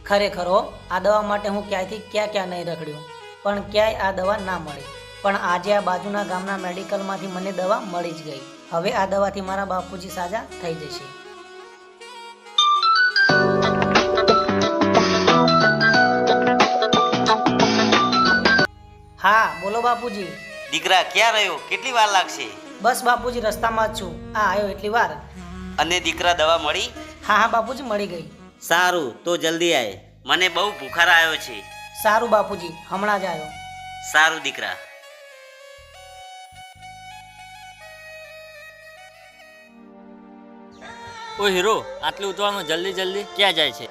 ખરેખર હો, આ દવા માટે હું ક્યાંયથી ક્યાં નહીં રખડ્યું, પણ ક્યાંય આ દવા ના મળી. પણ આજે આ બાજુના ગામના મેડિકલમાંથી મને દવા મળી જ ગઈ. હવે આ દવાથી મારા બાપુજી સાજા થઈ જશે. હા બોલો બાપુજી. દીકરા ક્યાં રહ્યો? કેટલી વાર લાગશે? બસ બાપુજી રસ્તામાં જ છું. આ આવ્યો એટલી વાર. અને દીકરા દવા મળી? હા હા બાપુજી મળી ગઈ. સારું, તો જલ્દી આય, મને બહુ ભૂખાર આવ્યો છે. સારું બાપુજી, હમણાં જ આવ્યો. સારું દીકરા. ઓ હીરો, આટલી ઉતાવળમાં જલ્દી ક્યાં જાય છે?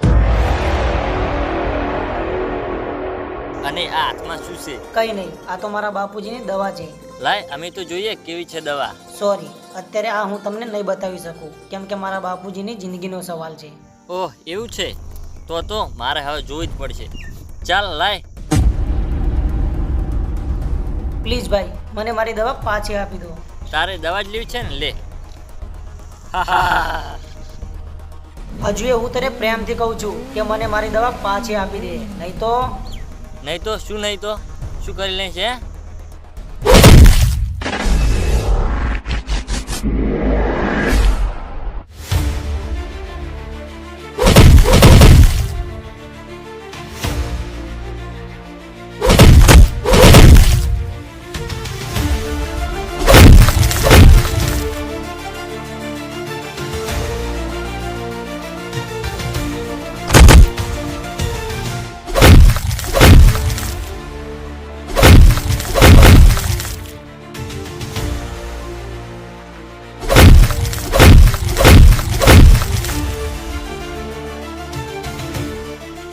અને આ હાથમાં શું છે? કઈ નહીં, આ તો મારા બાપુજીની દવા છે. લાય અમે તો જોઈએ કેવી છે દવા. સોરી, અત્યારે આ હું તમને નહીં બતાવી શકું, કેમ કે મારા બાપુજીની જિંદગીનો સવાલ છે. ઓહ એવું છે, તો મારે હવે જોવી જ પડશે. ચાલ લાય. પ્લીઝ ભાઈ, મને મારી દવા પાછી આપી દો. તારે દવા જ લેવી છે ને, લે. હજુ એ હું તને પ્રેમથી કહું છું કે મને મારી દવા પાછી આપી દે, નહીં તો શું કરી લે છે?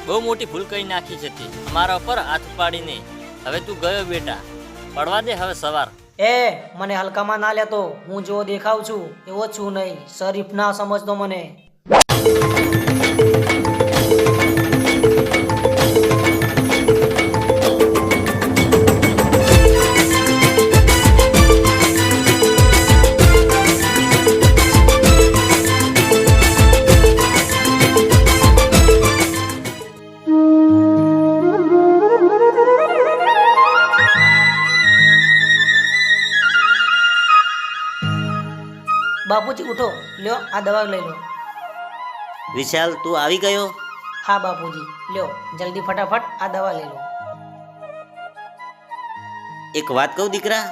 બહુ મોટી ભૂલ કરી નાખી છે તે અમારા ઉપર હાથ પાડીને. હવે તું ગયો બેટા, પડવા દે હવે સવાર. મને હલકામાં ના લેતો. હું જેવો દેખાવ છું એવો છું નહીં. શરીફ ના સમજતો મને. બાપુજી ઉઠો, લ્યો આ દવા લઈ લો. વિશાલ, તું આવી ગયો? હા બાપુજી, લ્યો જલ્દી ફટાફટ આ દવા લઈ લો. એક વાત કહું દીકરા?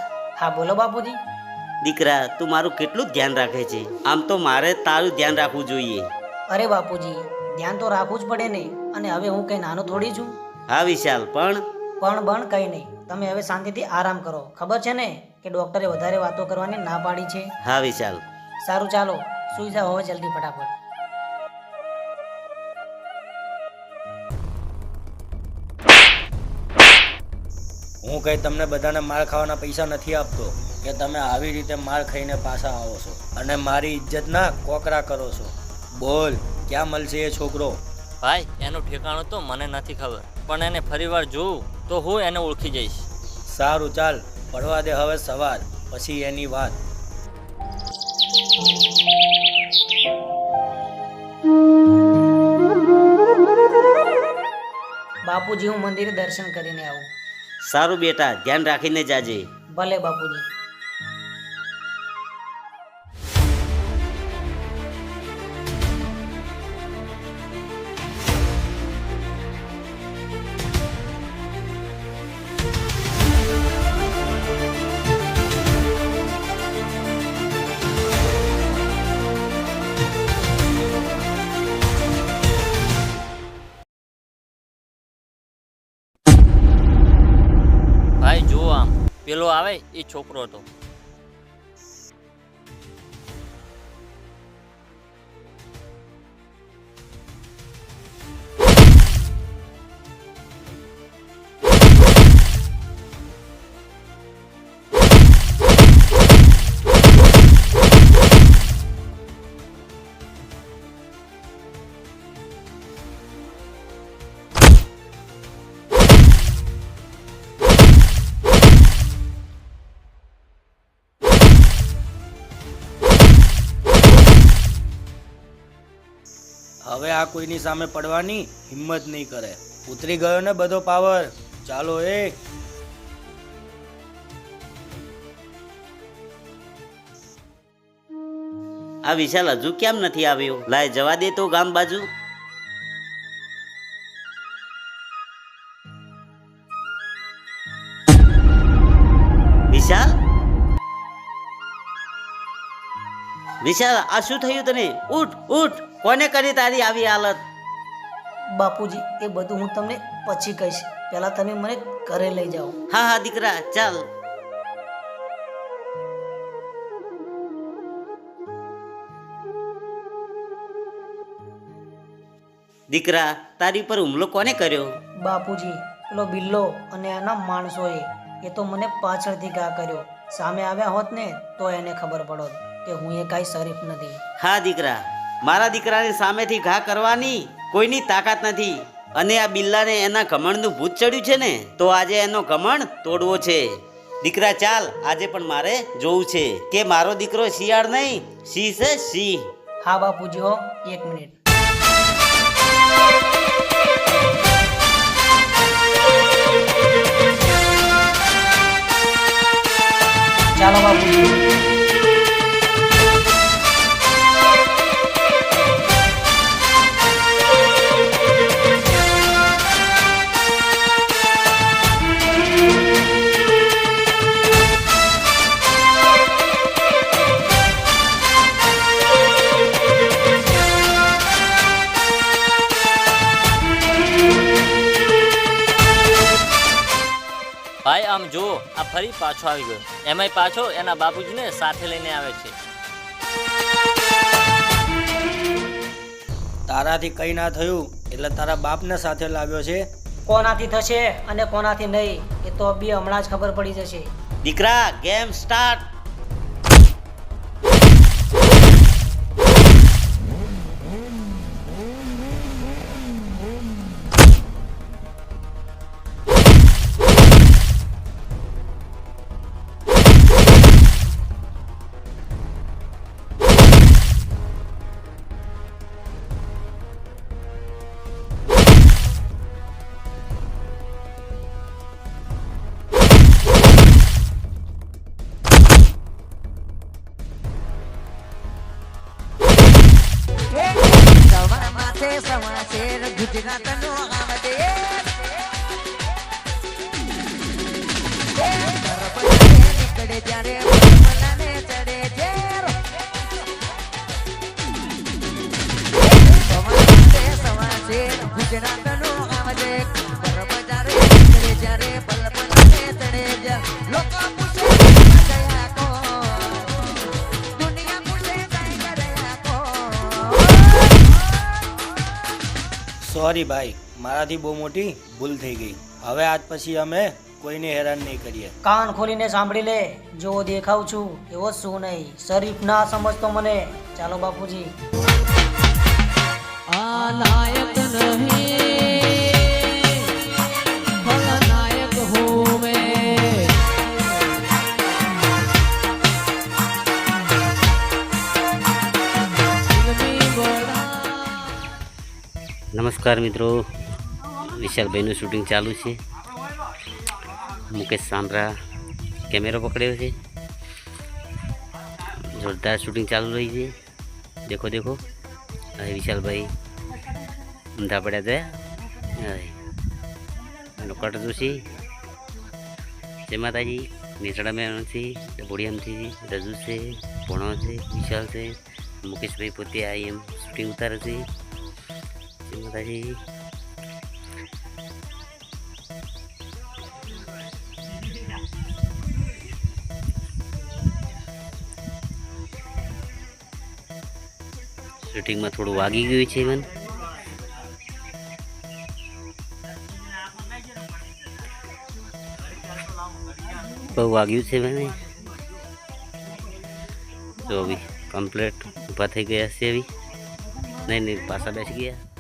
હા બોલો બાપુજી. દીકરા, તું મારું કેટલું ધ્યાન રાખે છે. આમ તો મારે તારું ધ્યાન રાખવું જોઈએ. અરે બાપુજી, ધ્યાન તો રાખવું જ પડે ને. અને હવે હું કઈ નાનો થોડી છું. હા વિશાલ, પણ કઈ નહીં. તમે હવે શાંતિથી આરામ કરો. ખબર છે ને કે ડોક્ટરે વધારે વાતો કરવાની ના પાડી છે. હા વિશાલ. સારું ચાલો, સુઈ જાઓ હવે જલ્દી ફટાફટ. હું કઈ તમને બધાને માર ખાવાના પૈસા નથી આપતો કે તમે આવી રીતે માર ખાઈને પાછા આવો છો અને મારી ઇજ્જતના કોકરા કરો છો. બોલ, ક્યાં મળશે એ છોકરો? ભાઈ એનું ઠેકાણું તો મને નથી ખબર, પણ એને ફરીવાર જોઉં તો હું એને ઓળખી જઈશ. સારું ચાલ, પડવા દે હવે સવાર, પછી એની વાત. બાપુજી, હું મંદિરે દર્શન કરીને આવું. સારું બેટા, ધ્યાન રાખીને જાજે. ભલે બાપુજી. ભાઈ જુઓ, આમ પેલો આવે એ છોકરો હતો. હવે આ કોઈની સામે પડવાની હિંમત નહીં કરે. ઉતરી ગયો ને બધો પાવર. ચાલો એ. આ વિશાલ હજુ કેમ નથી આવ્યો? લાય જવા દે તો ગામ બાજુ. વિશાલ, વિશાલ, આ શું થયું તને? ઉઠ ઉઠ, કોને કરી તારી આવી હાલત? બાપુજી એ બધું હું તમને પછી કહીશ, પહેલા તમે મને ઘરે લઈ જાઓ. હા હા દીકરા, ચાલ. દીકરા, તારી ઉપર હુમલો કોને કર્યો? બાપુજી પેલો બિલ્લો અને એના માણસોએ. એ તો મને પાછળથી ઘા કર્યો. સામે આવ્યા હોત ને તો એને ખબર પડોત કે હું એ કાંઈ શરીફ નથી. હા દીકરા, મારા દીકરાની સામેથી ઘા કરવાની કોઈની તાકાત નથી. અને આ બિલ્લાને એના ઘમંડનું ભૂત ચડ્યું છે ને, તો આજે એનો ઘમંડ તોડવો છે. દીકરા ચાલ, આજે પણ મારે જોવું છે કે મારો દીકરો શિયાળ નહીં, સિંહ છે, સિંહ. હા બાપુજી હો, 1 મિનિટ. ચાલો બાપુજી. ભાઈ આમ જો, આ ફરી પાછો આવી ગયો. એમાંય પાછો એના બાપુજીને સાથે લઈને આવે છે. તારાથી કઈ ના થયું એટલે તારા બાપને સાથે લાવ્યો છે. કોનાથી થશે અને કોનાથી નહીં એ તો બી હમણાં જ ખબર પડી જશે. દીકરા, ગેમ સ્ટાર્ટ. સોરી ભાઈ, મારાથી બહુ મોટી ભૂલ થઈ ગઈ. હવે આજ પછી અમે કોઈને હેરાન નહીં કરીએ. કાન ખોલીને સાંભળી લે. જો દેખાવ છું એવો શું નહીં. શરીફ ના સમજતો મને. ચાલો બાપુજી. આ નાયક નહીં, ખલનાયક હું મેં. નમસ્કાર મિત્રો, વિશાલભાઈનું શૂટિંગ ચાલુ છે. મુકેશ સાંભરા કેમેરો પકડ્યો છે. જોરદાર શૂટિંગ ચાલુ રહી છે. દેખો દેખો, હવે વિશાલભાઈ ઊંધા પડ્યા ગયા. એનો કટ જોશી, જય માતાજી. નેસડા મેણથી, ડબોડિયામથી રજુ છે, ભણો છે, વિશાલ છે. મુકેશભાઈ પોતે આ એમ શૂટિંગ ઉતારે છે. જય માતાજી. શૂટિંગમાં થોડું વાગી ગયું છે મને. બહુ વાગ્યું છે મને. તો હવે કમ્પ્લીટ ઊભા થઈ ગયા છે. હવે નહીં પાછા બેસી ગયા.